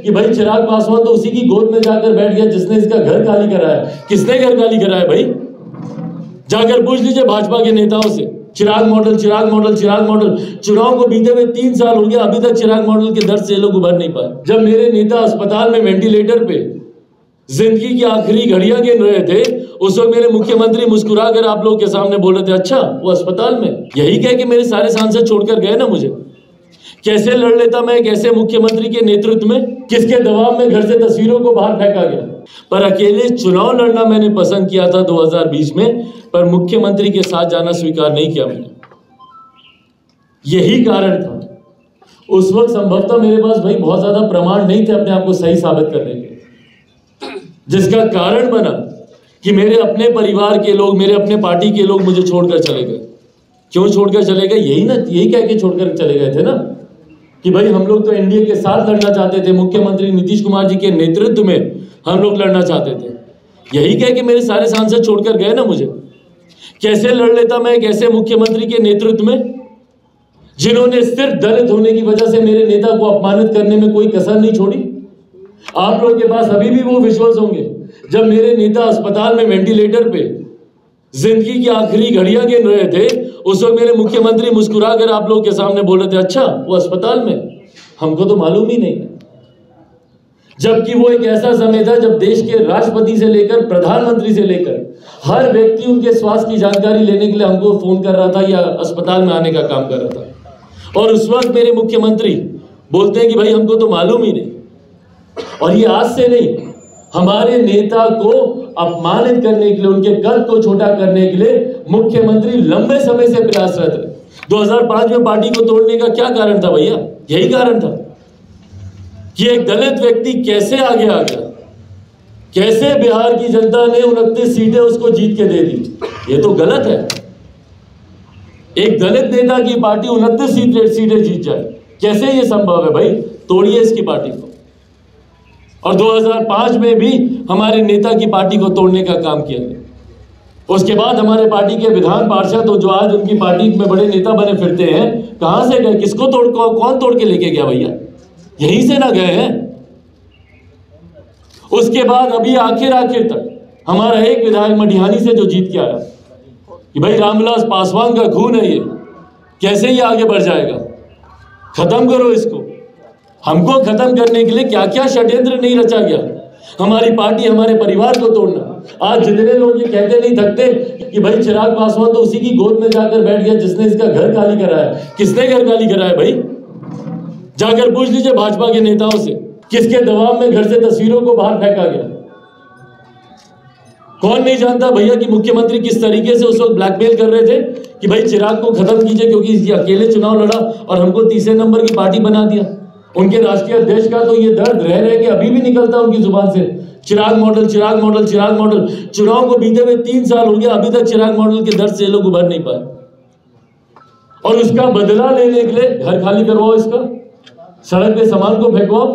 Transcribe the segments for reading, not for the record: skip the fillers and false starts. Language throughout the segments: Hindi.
कि भाई चिराग पासवान तो उसी की गोद में जाकर बैठ गया जिसने इसका घर खाली कराया। किसने घर खाली कराया भाई? जाकर पूछ लीजिए भाजपा के नेताओं से। चिराग मॉडल, चिराग मॉडल, चिराग मॉडल। चुनाव को बीते हुए 3 साल हो गया, अभी तक चिराग मॉडल के दर्द से ये लोग उभर नहीं पाए। जब मेरे नेता अस्पताल में वेंटिलेटर पे जिंदगी की आखिरी घड़ियां गिन रहे थे, उस वक्त मेरे मुख्यमंत्री मुस्कुरा कर आप लोग के सामने बोल रहे थे, अच्छा वो अस्पताल में। यही कह के मेरे सारे सांसद छोड़कर गए ना मुझे। कैसे लड़ लेता मैं एक ऐसे मुख्यमंत्री के नेतृत्व में? किसके दबाव में घर से तस्वीरों को बाहर फेंका गया? पर अकेले चुनाव लड़ना मैंने पसंद किया था 2020 में, पर मुख्यमंत्री के साथ जाना स्वीकार नहीं किया मैंने। यही कारण था। उस वक्त संभवतः मेरे पास भाई बहुत ज्यादा प्रमाण नहीं थे अपने आप को सही साबित करने के, जिसका कारण बना कि मेरे अपने परिवार के लोग, मेरे अपने पार्टी के लोग मुझे छोड़कर चले गए। क्यों छोड़कर चले गए? यही कह के छोड़कर चले गए थे ना कि भाई हम लोग तो एनडीए के साथ लड़ना चाहते थे, मुख्यमंत्री नीतीश कुमार जी के नेतृत्व में हम लोग लड़ना चाहते थे। यही कह के मेरे सारे सांसद छोड़कर गए ना मुझे। कैसे लड़ लेता मैं एक ऐसे मुख्यमंत्री के नेतृत्व में जिन्होंने सिर्फ दलित होने की वजह से मेरे नेता को अपमानित करने में कोई कसर नहीं छोड़ी। आप लोगों के पास अभी भी वो विजुअल्स होंगे जब मेरे नेता अस्पताल में वेंटिलेटर पे जिंदगी की आखिरी घड़ियां गिन रहे थे, उस वक्त मेरे मुख्यमंत्री मुस्कुरा कर आप लोगों के सामने बोल रहे थे, अच्छा वो अस्पताल में, हमको तो मालूम ही नहीं। जबकि वो एक ऐसा समय था जब देश के राष्ट्रपति से लेकर प्रधानमंत्री से लेकर हर व्यक्ति उनके स्वास्थ्य की जानकारी लेने के लिए हमको फोन कर रहा था या अस्पताल में आने का काम कर रहा था। और उस वक्त मेरे मुख्यमंत्री बोलते हैं कि भाई हमको तो मालूम ही नहीं। और ये आज से नहीं, हमारे नेता को अपमानित करने के लिए, उनके कद को छोटा करने के लिए मुख्यमंत्री लंबे समय से प्रयासरत रहे। 2005 में पार्टी को तोड़ने का क्या कारण था भैया? यही कारण था कि एक दलित व्यक्ति कैसे आगे आ गया, कैसे बिहार की जनता ने 29 सीटें उसको जीत के दे दी। ये तो गलत है। एक दलित नेता की पार्टी 29 सीटें जीत जाए, कैसे ये संभव है भाई? तोड़िए इसकी पार्टी को। और 2005 में भी हमारे नेता की पार्टी को तोड़ने का काम किया गया। उसके बाद हमारे पार्टी के विधान पार्षद जो आज उनकी पार्टी में बड़े नेता बने फिरते हैं, कहां से गए? किसको कौन तोड़ के लेके गया भैया? यहीं से ना गए हैं। उसके बाद अभी आखिर तक हमारा एक विधायक मटिहानी से जो जीत के आया कि भाई रामविलास पासवान का खून है ये, कैसे ये आगे बढ़ जाएगा? खत्म करो इसको। हमको खत्म करने के लिए क्या क्या षड्यंत्र नहीं रचा गया। हमारी पार्टी, हमारे परिवार को तोड़ना। आज जितने लोग ये कहते नहीं थकते कि भाई चिराग पासवान तो उसी की गोद में जाकर बैठ गया जिसने इसका घर खाली कराया। किसने घर खाली कराया भाई? जाकर पूछ लीजिए भाजपा के नेताओं से। किसके दबाव में घर से तस्वीरों को बाहर फेंका गया? कौन नहीं जानता भैया कि मुख्यमंत्री किस तरीके से उस वक्त ब्लैकमेल कर रहे थे कि भाई चिराग को खत्म कीजिए क्योंकि ये अकेले चुनाव लड़ा और हमको तीसरे नंबर की पार्टी बना दिया। उनके राष्ट्रीय अध्यक्ष का तो ये दर्द रह के अभी भी निकलता उनकी जुबान से, चिराग मॉडल, चिराग मॉडल, चिराग मॉडल। चुनाव को बीते हुए 3 साल हो गया, अभी तक चिराग मॉडल के दर्द से लोग उभर नहीं पाए। और उसका बदला लेने के लिए घर खाली करवाओ, इसका सड़क पे सामान को फेंकवाओ।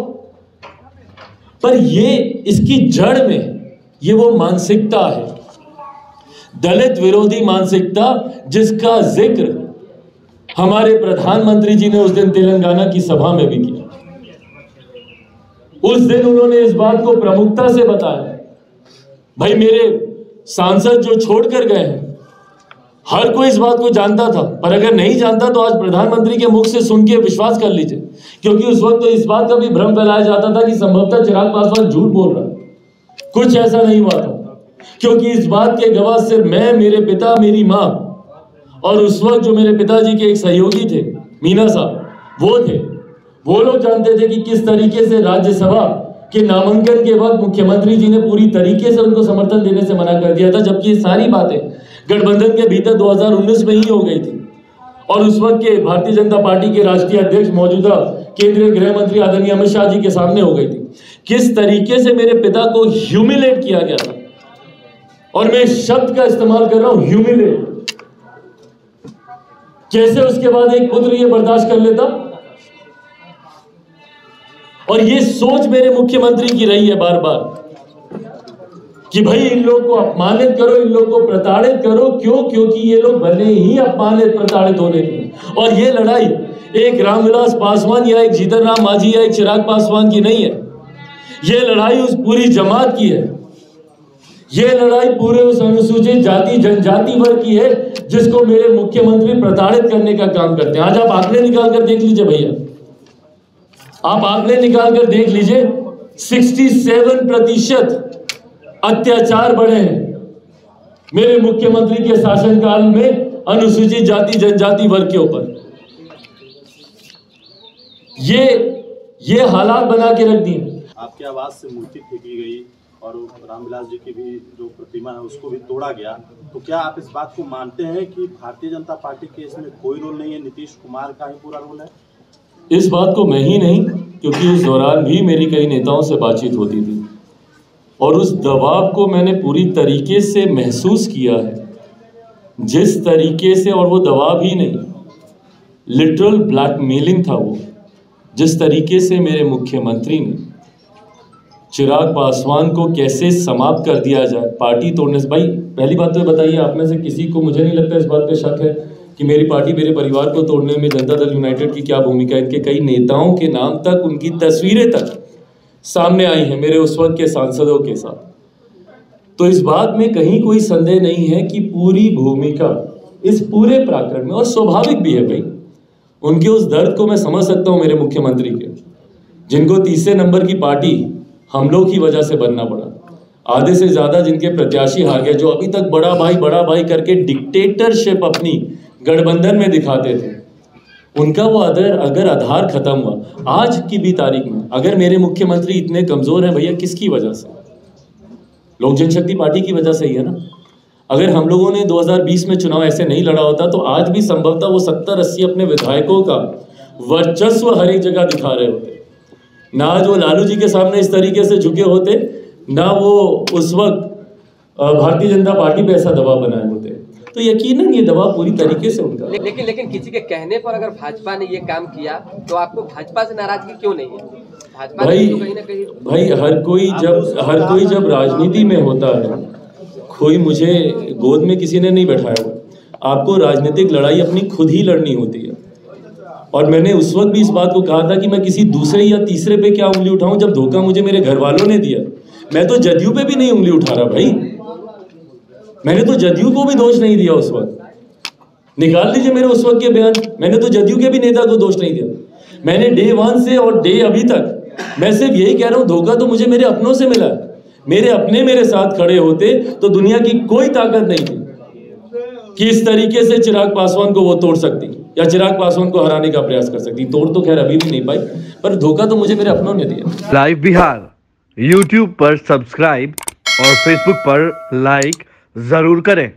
पर ये इसकी जड़ में ये वो मानसिकता है, दलित विरोधी मानसिकता, जिसका जिक्र हमारे प्रधानमंत्री जी ने उस दिन तेलंगाना की सभा में भी किया। उस दिन उन्होंने इस बात को प्रमुखता से बताया। भाई मेरे सांसद जो छोड़कर गए हैं, हर कोई इस बात को जानता था, पर अगर नहीं जानता तो आज प्रधानमंत्री के मुख से सुन के विश्वास कर लीजिए। क्योंकि उस वक्त तो इस बात का भी भ्रम फैलाया जाता था कि संभवतः चिराग पासवान झूठ बोल रहा है। कुछ ऐसा नहीं हुआ था, क्योंकि इस बात के गवाह सिर्फ मैं, मेरे पिता, मेरी माँ और उस वक्त जो मेरे पिताजी के एक सहयोगी थे मीना साहब, वो थे। वो लोग जानते थे कि किस तरीके से राज्यसभा के नामांकन के वक्त मुख्यमंत्री जी ने पूरी तरीके से उनको समर्थन देने से मना कर दिया था, जबकि ये सारी बातें गठबंधन के भीतर 2019 में ही हो गई थी। और उस वक्त के भारतीय जनता पार्टी के राष्ट्रीय अध्यक्ष, मौजूदा केंद्रीय गृह मंत्री आदरणीय अमित शाह जी के सामने हो गई थी। किस तरीके से मेरे पिता को ह्यूमिलेट किया गया था, और मैं शब्द का इस्तेमाल कर रहा हूं, ह्यूमिलेट। कैसे उसके बाद एक पुत्र ये बर्दाश्त कर लेता? और ये सोच मेरे मुख्यमंत्री की रही है बार बार कि भाई इन लोग को अपमानित करो, इन लोग को प्रताड़ित करो। क्यों? क्योंकि ये लोग भले ही अपमानित प्रताड़ित होने के, और ये लड़ाई एक रामविलास पासवान या एक जीतन राम मांझी या एक चिराग पासवान की नहीं है, ये लड़ाई उस पूरी जमात की है, ये लड़ाई पूरे उस अनुसूचित जाति जनजाति वर्ग की है जिसको मेरे मुख्यमंत्री प्रताड़ित करने का काम करते हैं। आज आप आंकड़े निकाल कर देख लीजिए भैया, आप आंकड़े निकाल कर देख लीजिए, 67% अत्याचार बढ़े हैं मेरे मुख्यमंत्री के शासनकाल में अनुसूचित जाति जनजाति वर्ग के ऊपर। ये हालात बना के रख दिए। आपके आवाज से मूर्ति फेंकी गई और रामविलास जी की भी जो प्रतिमा है उसको भी तोड़ा गया, तो क्या आप इस बात को मानते हैं कि भारतीय जनता पार्टी के इसमें कोई रोल नहीं है, नीतीश कुमार का ही पूरा रोल है? इस बात को मैं ही नहीं, क्योंकि उस दौरान भी मेरी कई नेताओं से बातचीत होती थी और उस दबाव को मैंने पूरी तरीके से महसूस किया है। जिस तरीके से, और वो दबाव ही नहीं, लिटरल ब्लैकमेलिंग था वो, जिस तरीके से मेरे मुख्यमंत्री ने चिराग पासवान को कैसे समाप्त कर दिया जाए पार्टी तोड़ने से। भाई पहली बात तो बताइए, आप में से किसी को, मुझे नहीं लगता इस बात पे शक है कि मेरी पार्टी मेरे परिवार को तोड़ने में जनता दल यूनाइटेड की क्या भूमिका है। इनके कई नेताओं के नाम तक, उनकी तस्वीरें तक सामने आई हैं मेरे उस वक्त के सांसदों के साथ। तो इस बात में कहीं कोई संदेह नहीं है कि पूरी भूमिका इस पूरे प्रकरण में, और स्वाभाविक भी है भाई, उनके उस दर्द को मैं समझ सकता हूं मेरे मुख्यमंत्री के, जिनको तीसरे नंबर की पार्टी हम लोग की वजह से बनना पड़ा। आधे से ज्यादा जिनके प्रत्याशी हार गए, जो अभी तक बड़ा भाई करके डिक्टेटरशिप अपनी गठबंधन में दिखाते थे, उनका वो अगर आधार खत्म हुआ। आज की भी तारीख में अगर मेरे मुख्यमंत्री इतने कमजोर हैं भैया, किसकी वजह से? लोक जनशक्ति पार्टी की वजह से ही है ना। अगर हम लोगों ने 2020 में चुनाव ऐसे नहीं लड़ा होता तो आज भी संभवतः वो 70-80 अपने विधायकों का वर्चस्व हर एक जगह दिखा रहे होते। ना जो लालू जी के सामने इस तरीके से झुके होते, ना वो उस वक्त भारतीय जनता पार्टी पे ऐसा दबाव बनाए होते। तो यकीनन ये दबाव पूरी तरीके से उनका। लेकिन किसी के कहने पर अगर भाजपा ने ये काम किया तो आपको भाजपा से नाराजगी क्यों नहीं है? भाजपा भाई तो कहीं ना कहीं भाई हर कोई जब राजनीति में होता है, कोई मुझे गोद में किसी ने नहीं बैठाया हुआ। आपको राजनीतिक लड़ाई अपनी खुद ही लड़नी होती है। और मैंने उस वक्त भी इस बात को कहा था कि मैं किसी दूसरे या तीसरे पे क्या उंगली उठाऊं, जब धोखा मुझे मेरे घर वालों ने दिया। मैं तो जदयू पे भी नहीं उंगली उठा रहा भाई, मैंने तो जदयू को भी दोष नहीं दिया उस वक्त। निकाल लीजिए मेरे उस वक्त के बयान, मैंने तो जदयू के भी नेता को दोष नहीं दिया। मैंने डे 1 से और डे अभी तक मैं सिर्फ यही कह रहा हूं, धोखा तो मुझे मेरे अपनों से मिला। मेरे अपने मेरे साथ खड़े होते तो दुनिया की कोई ताकत नहीं थी कि इस तरीके से चिराग पासवान को वो तोड़ सकती या चिराग पासवान को हराने का प्रयास कर सकती। तोड़ तो खैर अभी भी नहीं पाई, पर धोखा तो मुझे मेरे अपनों ने दिया। लाइव बिहार यूट्यूब पर सब्सक्राइब और फेसबुक पर लाइक जरूर करें।